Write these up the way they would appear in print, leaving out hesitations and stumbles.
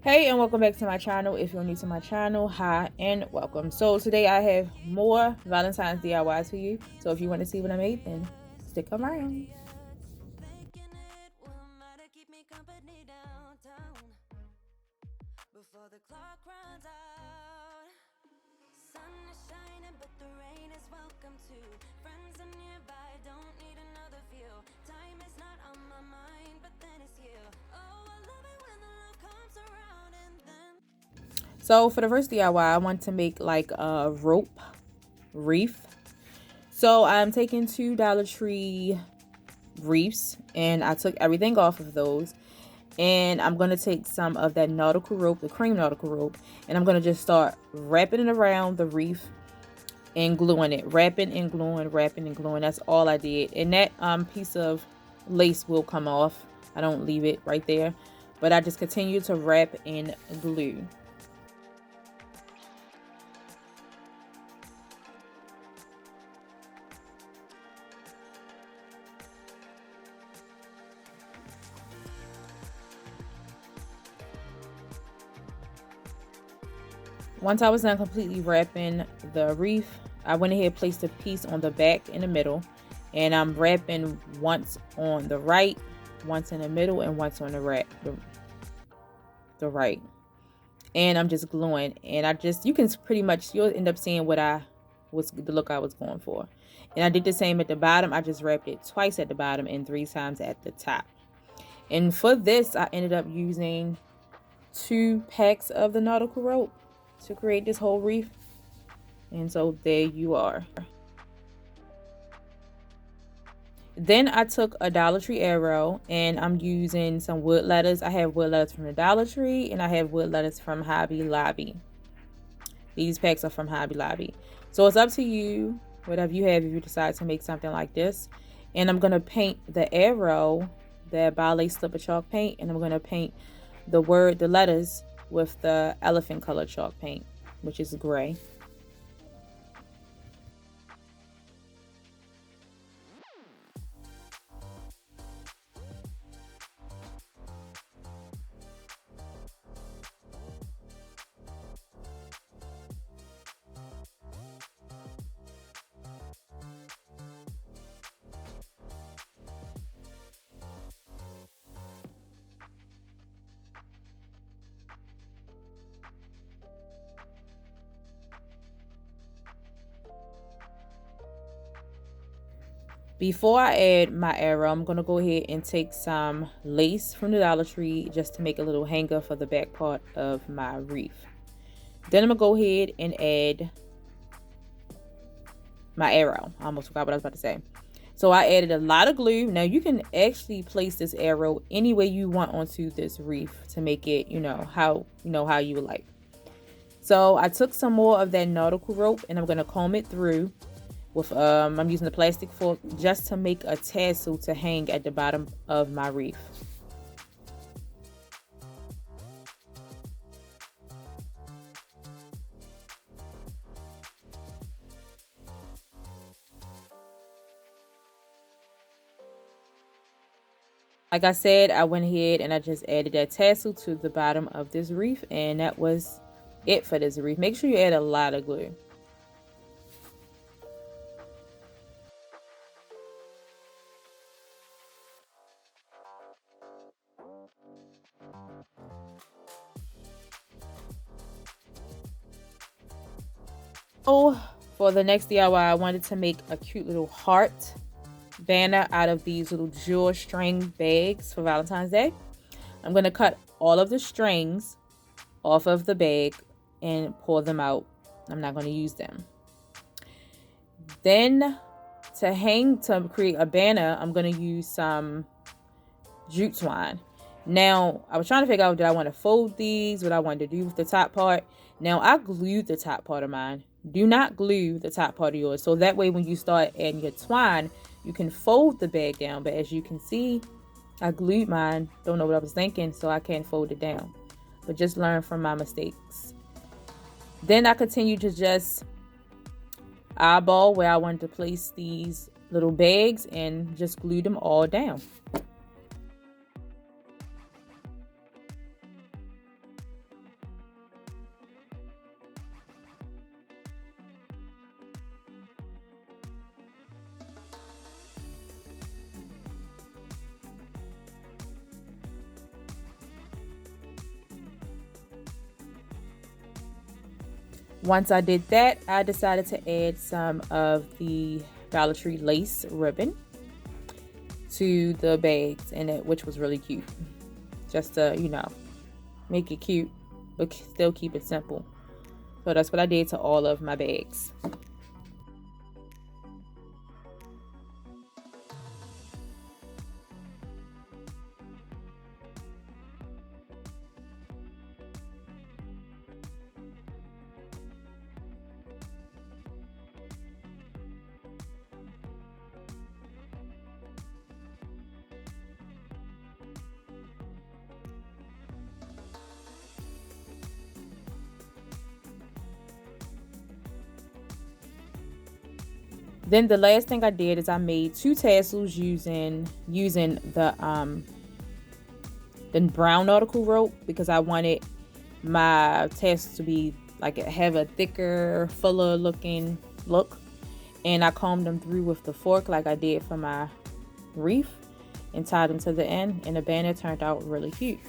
Hey, and welcome back to my channel. If you're new to my channel, hi and welcome. So today I have more Valentine's DIYs for you. So if you want to see what I made, then stick around. Before the clock runs out, sun is shining, but the rain is welcome too. Friends are nearby, don't need another view. Time is not on my mind, but then it's you. Oh, I love it when the love comes around. And then so for the first DIY, I want to make like a rope wreath. So I'm taking two Dollar Tree wreaths, and I took everything off of those. And I'm going to take some of that nautical rope, the cream nautical rope, and I'm going to just start wrapping it around the wreath and gluing it. Wrapping and gluing, wrapping and gluing. That's all I did. And that piece of lace will come off. I don't leave it right there. But I just continue to wrap and glue. Once I was done completely wrapping the wreath, I went ahead and placed a piece on the back in the middle, and I'm wrapping once on the right, once in the middle, and once on the right. And I'm just gluing, and you can pretty much, you'll end up seeing the look I was going for. And I did the same at the bottom. I just wrapped it twice at the bottom and 3 times at the top. And for this, I ended up using 2 packs of the nautical rope to create this whole wreath. And so there you are. Then I took a Dollar Tree arrow, and I'm using some wood letters. I have wood letters from the Dollar Tree, and I have wood letters from Hobby Lobby. These packs are from Hobby Lobby. So it's up to you, whatever you have, if you decide to make something like this. And I'm going to paint the arrow, the ballet slipper chalk paint, and I'm going to paint the letters with the elephant color chalk paint, which is gray. Before I add my arrow, I'm going to go ahead and take some lace from the Dollar Tree just to make a little hanger for the back part of my wreath. Then I'm going to go ahead and add my arrow. I almost forgot what I was about to say. So I added a lot of glue. Now you can actually place this arrow any way you want onto this wreath to make it, how you would like. So I took some more of that nautical rope, and I'm going to comb it through with I'm using the plastic fork just to make a tassel to hang at the bottom of my wreath. Like I said, I went ahead and I just added that tassel to the bottom of this wreath, and that was it for this wreath. Make sure you add a lot of glue. So for the next DIY, I wanted to make a cute little heart banner out of these little jewel string bags for Valentine's Day. I'm going to cut all of the strings off of the bag and pull them out. I'm not going to use them. Then to create a banner, I'm going to use some jute twine. Now, I was trying to figure out, did I want to fold these? What I wanted to do with the top part. Now, I glued the top part of mine. Do not glue the top part of yours. So that way, when you start adding your twine, you can fold the bag down. But as you can see, I glued mine. Don't know what I was thinking, so I can't fold it down. But just learn from my mistakes. Then I continue to just eyeball where I wanted to place these little bags and just glued them all down. Once I did that, I decided to add some of the Dollar Tree lace ribbon to the bags, and which was really cute. Just to, make it cute, but still keep it simple. So that's what I did to all of my bags. Then the last thing I did is I made 2 tassels using the brown nautical rope, because I wanted my tassels to be like have a thicker, fuller looking look. And I combed them through with the fork like I did for my wreath and tied them to the end, and the banner turned out really cute.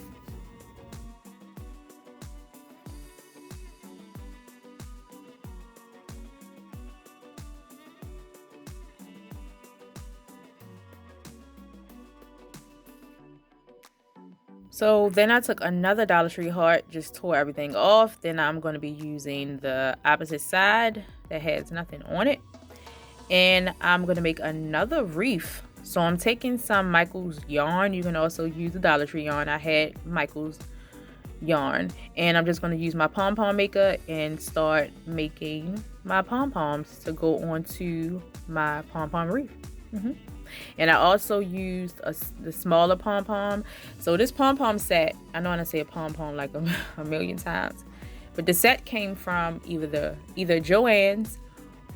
So then I took another Dollar Tree heart, just tore everything off. Then I'm going to be using the opposite side that has nothing on it. And I'm going to make another wreath. So I'm taking some Michael's yarn. You can also use the Dollar Tree yarn. I had Michael's yarn. And I'm just going to use my pom-pom maker and start making my pom-poms to go onto my pom-pom wreath. And I also used the smaller pom-pom. So this pom-pom set, I know I say pom-pom like a million times, but the set came from either Joann's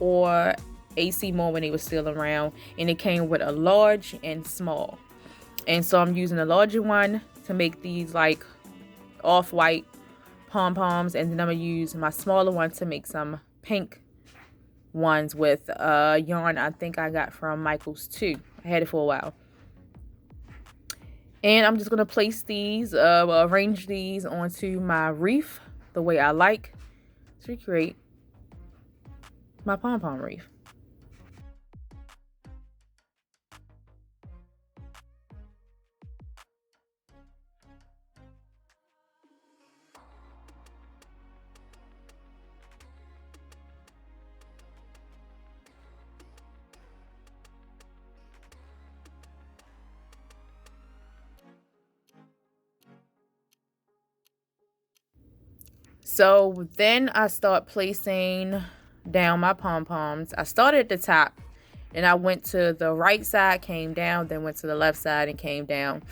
or AC Moore when they were still around, and it came with a large and small. And so I'm using the larger one to make these like off-white pom-poms, and then I'm gonna use my smaller one to make some pink ones with yarn I think I got from Michael's too. I had it for a while. And I'm just going to place these, arrange these onto my wreath the way I like to create my pom-pom wreath. So then I start placing down my pom-poms. I started at the top, and I went to the right side, came down, then went to the left side and came down.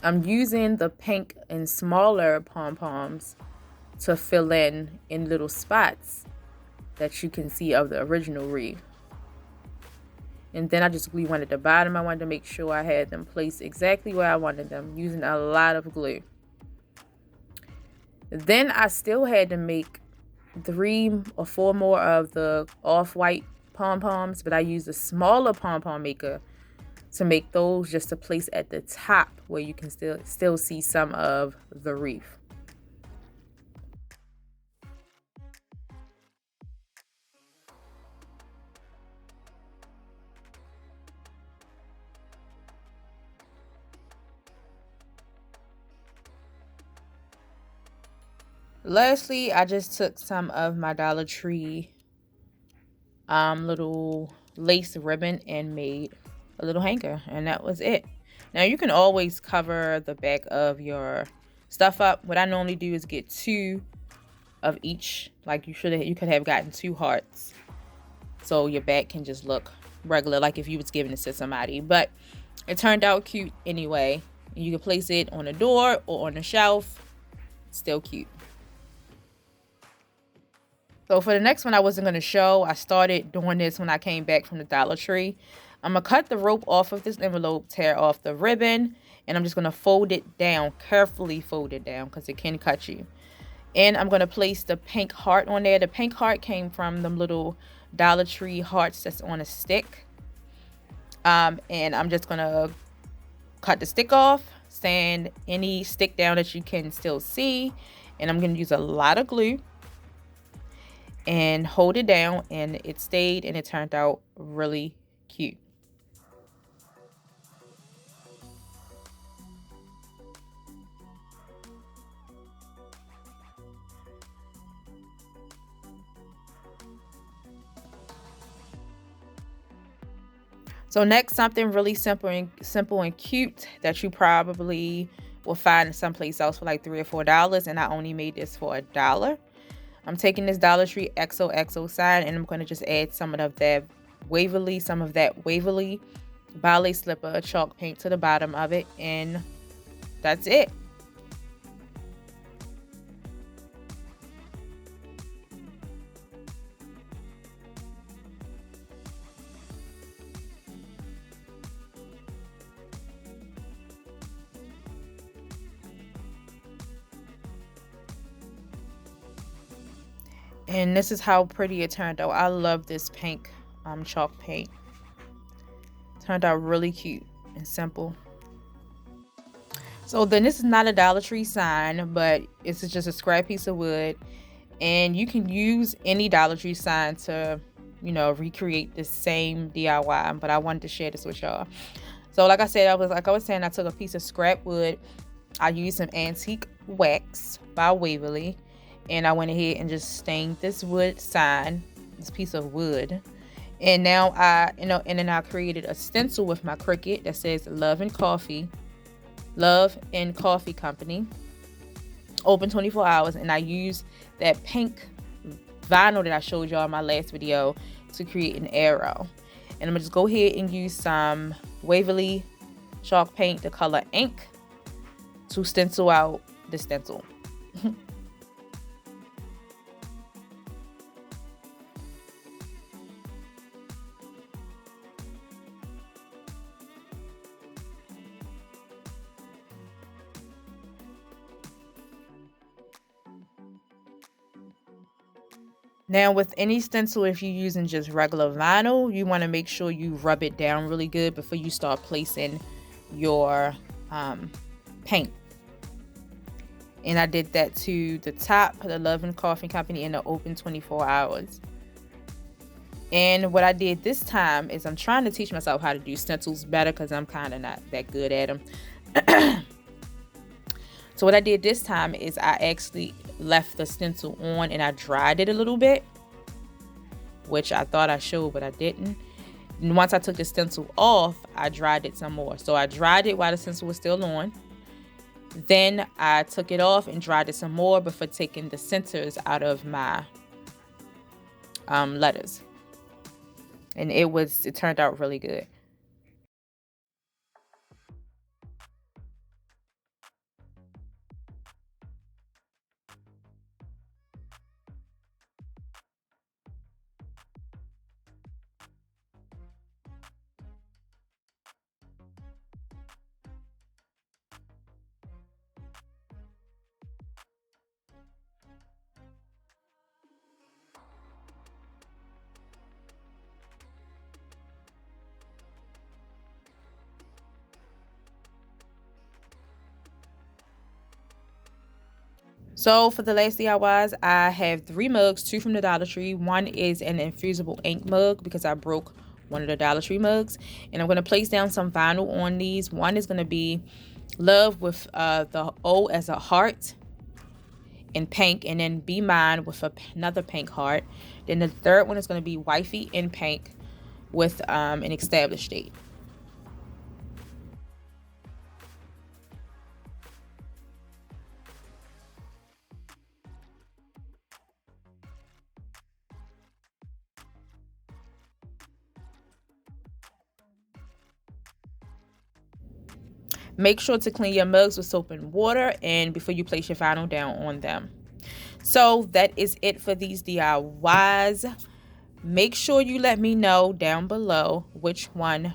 I'm using the pink and smaller pom-poms to fill in little spots that you can see of the original wreath. And then I just glue one at the bottom. I wanted to make sure I had them placed exactly where I wanted them, using a lot of glue. Then I still had to make 3 or 4 more of the off-white pom-poms, but I used a smaller pom-pom maker to make those, just to place at the top where you can still see some of the wreath. Lastly, I just took some of my Dollar Tree little lace ribbon and made a little hanger, and that was it. Now you can always cover the back of your stuff up. What I normally do is get 2 of each. Like you could have gotten 2 hearts, so your back can just look regular, like if you was giving it to somebody. But it turned out cute anyway. You can place it on a door or on a shelf. Still cute. So for the next one, I wasn't going to show. I started doing this when I came back from the Dollar Tree. I'm going to cut the rope off of this envelope, tear off the ribbon, and I'm just going to fold it down, carefully fold it down because it can cut you. And I'm going to place the pink heart on there. The pink heart came from them little Dollar Tree hearts that's on a stick. And I'm just going to cut the stick off, sand any stick down that you can still see. And I'm going to use a lot of glue and hold it down, and it stayed, and it turned out really cute. So next, something really simple and cute that you probably will find someplace else for like $3 or $4, and I only made this for $1. I'm taking this Dollar Tree XOXO sign, and I'm going to just add some of that waverly ballet slipper chalk paint to the bottom of it, and that's it. And this is how pretty it turned out. I love this pink chalk paint. Turned out really cute and simple. So then this is not a Dollar Tree sign, but it's just a scrap piece of wood. And you can use any Dollar Tree sign to, recreate the same DIY. But I wanted to share this with y'all. So like I said, I was saying, I took a piece of scrap wood. I used some antique wax by Waverly. And I went ahead and just stained this wood sign, this piece of wood. And now and then I created a stencil with my Cricut that says Love and Coffee Company, open 24 hours. And I used that pink vinyl that I showed y'all in my last video to create an arrow. And I'm gonna just go ahead and use some Waverly chalk paint, the color ink, to stencil out the stencil. Now with any stencil, if you're using just regular vinyl, you want to make sure you rub it down really good before you start placing your paint. And I did that to the top of the Love and Coffee Company in the open 24 hours. And what I did this time is I'm trying to teach myself how to do stencils better because I'm kind of not that good at them. So what I did this time is I actually left the stencil on and I dried it a little bit, which I thought I showed, but I didn't. And once I took the stencil off, I dried it some more. So I dried it while the stencil was still on. Then I took it off and dried it some more before taking the centers out of my letters. And it turned out really good. So for the last DIYs, I have 3 mugs, 2 from the Dollar Tree. One is an infusible ink mug because I broke one of the Dollar Tree mugs. And I'm going to place down some vinyl on these. One is going to be Love with the O as a heart in pink, and then Be Mine with another pink heart. Then the third one is going to be Wifey in pink with an established date. Make sure to clean your mugs with soap and water and before you place your vinyl down on them. So that is it for these DIYs. Make sure you let me know down below which one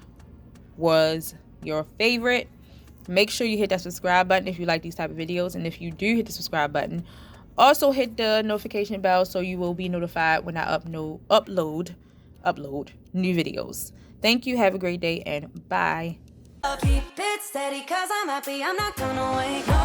was your favorite. Make sure you hit that subscribe button if you like these type of videos, and if you do hit the subscribe button, also hit the notification bell so you will be notified when I upload new videos. Thank you, have a great day, and bye. I'll keep it steady 'cause I'm happy, I'm not gonna wait.